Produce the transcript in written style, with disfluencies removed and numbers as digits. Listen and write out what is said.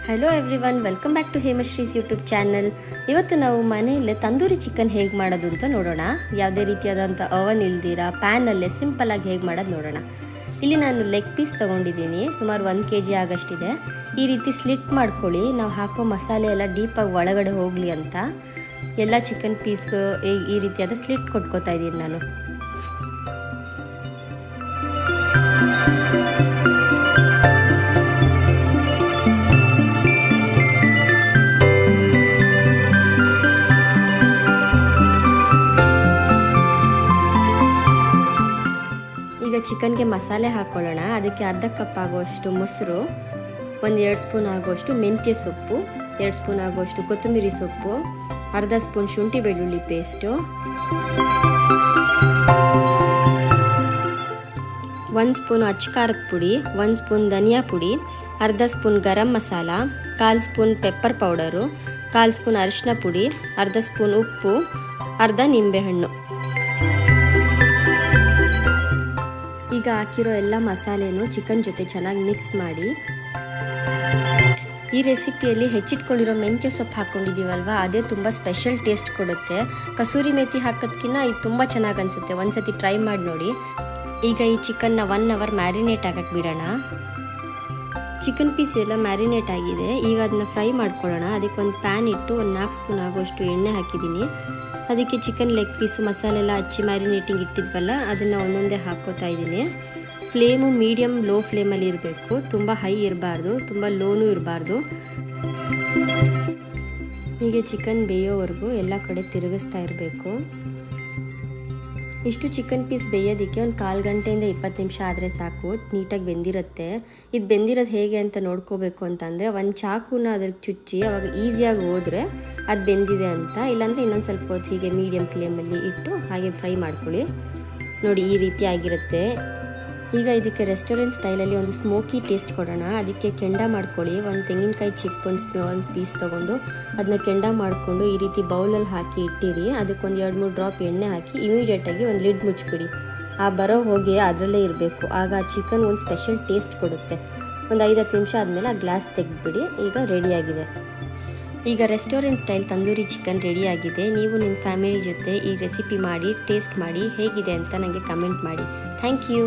Hello everyone, welcome back to Hemashri's YouTube channel. ಇವತ್ತು ನಾವು ಮನೆಯಲ್ಲೇ ತಂದೂರಿ ಚಿಕನ್ ಹೇಗೆ ಮಾಡೋದು ಅಂತ ನೋಡೋಣ. ಯಾವುದೇ ರೀತಿಯಾದಂಥ ಅವನ್ ಇಲ್ದಿರ ಪ್ಯಾನಲ್ಲೇ ಸಿಂಪಲ್ಲಾಗಿ ಹೇಗೆ ಮಾಡೋದು ನೋಡೋಣ. ಇಲ್ಲಿ ನಾನು ಲೆಗ್ ಪೀಸ್ ತೊಗೊಂಡಿದ್ದೀನಿ, ಸುಮಾರು 1 kg ಆಗಷ್ಟಿದೆ. ಈ ರೀತಿ ಸ್ಲಿಟ್ ಮಾಡ್ಕೊಳ್ಳಿ, ನಾವು ಹಾಕೋ ಮಸಾಲೆ ಎಲ್ಲ ಡೀಪಾಗಿ ಒಳಗಡೆ ಹೋಗಲಿ ಅಂತ ಎಲ್ಲ ಚಿಕನ್ ಪೀಸ್ಗೂ ಈ ರೀತಿಯಾದ ಸ್ಲಿಟ್ ಕೊಟ್ಕೋತಾ ಇದ್ದೀನಿ ನಾನು. ಈಗ ಚಿಕನ್ಗೆ ಮಸಾಲೆ ಹಾಕ್ಕೊಳ್ಳೋಣ. ಅದಕ್ಕೆ ಅರ್ಧ ಕಪ್ ಆಗುವಷ್ಟು ಮೊಸರು, 1-2 ಸ್ಪೂನ್ ಆಗುವಷ್ಟು ಮೆಂತ್ಯ ಸೊಪ್ಪು, 2 ಸ್ಪೂನ್ ಆಗುವಷ್ಟು ಕೊತ್ತಂಬರಿ ಸೊಪ್ಪು, ಅರ್ಧ ಸ್ಪೂನ್ ಶುಂಠಿ ಬೆಳ್ಳುಳ್ಳಿ ಪೇಸ್ಟು, 1 ಸ್ಪೂನ್ ಅಚ್ಚಕಾರದ ಪುಡಿ, 1 ಸ್ಪೂನ್ ಧನಿಯಾ ಪುಡಿ, ಅರ್ಧ spoon garam masala, 1/4 spoon pepper powder, 1/4 spoon ಅರಿಶಿನ ಪುಡಿ, ಅರ್ಧ ಸ್ಪೂನ್ ಉಪ್ಪು, ಅರ್ಧ ನಿಂಬೆಹಣ್ಣು. ಈಗ ಹಾಕಿರೋ ಎಲ್ಲ ಮಸಾಲೆನೂ ಚಿಕನ್ ಜೊತೆ ಚೆನ್ನಾಗಿ ಮಿಕ್ಸ್ ಮಾಡಿ. ಈ ರೆಸಿಪಿಯಲ್ಲಿ ಹೆಚ್ಚಿಟ್ಕೊಂಡಿರೋ ಮೆಂತ್ಯ ಸೊಪ್ಪು ಹಾಕ್ಕೊಂಡಿದ್ದೀವಲ್ವ, ಅದೇ ತುಂಬ ಸ್ಪೆಷಲ್ ಟೇಸ್ಟ್ ಕೊಡುತ್ತೆ. ಕಸೂರಿ ಮೇಥಿ ಹಾಕೋದಕ್ಕಿಂತ ಇದು ತುಂಬ ಚೆನ್ನಾಗಿ ಅನಿಸುತ್ತೆ. ಒಂದ್ಸತಿ ಟ್ರೈ ಮಾಡಿ ನೋಡಿ. ಈಗ ಈ ಚಿಕನ್ನ 1 ಅವರ್ ಮ್ಯಾರಿನೇಟ್ ಆಗಕ್ಕೆ ಬಿಡೋಣ. ಚಿಕನ್ ಪೀಸ್ ಎಲ್ಲ ಮ್ಯಾರಿನೇಟ್ ಆಗಿದೆ. ಈಗ ಅದನ್ನ ಫ್ರೈ ಮಾಡ್ಕೊಳ್ಳೋಣ. ಅದಕ್ಕೆ ಒಂದು ಪ್ಯಾನ್ ಇಟ್ಟು 4 ಸ್ಪೂನ್ ಆಗುವಷ್ಟು ಎಣ್ಣೆ ಹಾಕಿದ್ದೀನಿ. ಅದಕ್ಕೆ ಚಿಕನ್ ಲೆಗ್ ಪೀಸು ಮಸಾಲೆ ಎಲ್ಲ ಹಚ್ಚಿ ಮ್ಯಾರಿನೇಟಿಂಗ್ ಇಟ್ಟಿದ್ವಲ್ಲ, ಅದನ್ನು ಒಂದೊಂದೇ ಹಾಕ್ಕೋತಾ ಇದ್ದೀನಿ. ಫ್ಲೇಮು ಮೀಡಿಯಮ್ ಲೋ ಫ್ಲೇಮಲ್ಲಿ ಇರಬೇಕು, ತುಂಬ ಹೈ ಇರಬಾರ್ದು, ತುಂಬ ಲೋನೂ ಇರಬಾರ್ದು. ಹೀಗೆ ಚಿಕನ್ ಬೇಯೋವರೆಗೂ ಎಲ್ಲ ಕಡೆ ತಿರುಗಿಸ್ತಾ ಇರಬೇಕು. ಇಷ್ಟು ಚಿಕನ್ ಪೀಸ್ ಬೇಯೋದಕ್ಕೆ ಒಂದು 1/4 ಗಂಟೆಯಿಂದ 20 ನಿಮಿಷ ಆದರೆ ಸಾಕು, ನೀಟಾಗಿ ಬೆಂದಿರುತ್ತೆ. ಇದು ಬೆಂದಿರೋದು ಹೇಗೆ ಅಂತ ನೋಡ್ಕೋಬೇಕು ಅಂತಂದರೆ, ಒಂದು ಚಾಕುನ ಅದ್ರಿಗೆ ಚುಚ್ಚಿ ಅವಾಗ ಈಸಿಯಾಗಿ ಹೋದರೆ ಅದು ಬೆಂದಿದೆ ಅಂತ. ಇಲ್ಲಾಂದರೆ ಇನ್ನೊಂದು ಸ್ವಲ್ಪ ಹೊತ್ತು ಹೀಗೆ ಮೀಡಿಯಮ್ ಫ್ಲೇಮಲ್ಲಿ ಇಟ್ಟು ಹಾಗೆ ಫ್ರೈ ಮಾಡ್ಕೊಳ್ಳಿ. ನೋಡಿ, ಈ ರೀತಿ ಆಗಿರುತ್ತೆ. ಈಗ ಇದಕ್ಕೆ ರೆಸ್ಟೋರೆಂಟ್ ಸ್ಟೈಲಲ್ಲಿ ಒಂದು ಸ್ಮೋಕಿ ಟೇಸ್ಟ್ ಕೊಡೋಣ. ಅದಕ್ಕೆ ಕೆಂಡ ಮಾಡ್ಕೊಳ್ಳಿ. ಒಂದು ತೆಂಗಿನಕಾಯಿ ಚಿಪ್, ಒಂದು ಸ್ಮಾಲ್ ಪೀಸ್ ತೊಗೊಂಡು ಅದನ್ನ ಕೆಂಡ ಮಾಡಿಕೊಂಡು ಈ ರೀತಿ ಬೌಲಲ್ಲಿ ಹಾಕಿ ಇಟ್ಟಿರಿ. ಅದಕ್ಕೊಂದು 2-3 ಡ್ರಾಪ್ ಎಣ್ಣೆ ಹಾಕಿ ಇಮಿಡಿಯೇಟಾಗಿ ಒಂದು ಲಿಡ್ ಮುಚ್ಚಿಬಿಡಿ. ಆ ಬರೋ ಹೋಗಿ ಅದರಲ್ಲೇ ಇರಬೇಕು. ಆಗ ಆ ಚಿಕನ್ ಒಂದು ಸ್ಪೆಷಲ್ ಟೇಸ್ಟ್ ಕೊಡುತ್ತೆ. ಒಂದು 5-10 ನಿಮಿಷ ಆದಮೇಲೆ ಆ ಗ್ಲಾಸ್ ತೆಗೆದುಬಿಡಿ. ಈಗ ರೆಡಿಯಾಗಿದೆ. ಈಗ ರೆಸ್ಟೋರೆಂಟ್ ಸ್ಟೈಲ್ ತಂದೂರಿ ಚಿಕನ್ ರೆಡಿಯಾಗಿದೆ. ನೀವು ನಿಮ್ಮ ಫ್ಯಾಮಿಲಿ ಜೊತೆ ಈ ರೆಸಿಪಿ ಮಾಡಿ ಟೇಸ್ಟ್ ಮಾಡಿ ಹೇಗಿದೆ ಅಂತ ನನಗೆ ಕಮೆಂಟ್ ಮಾಡಿ. Thank you.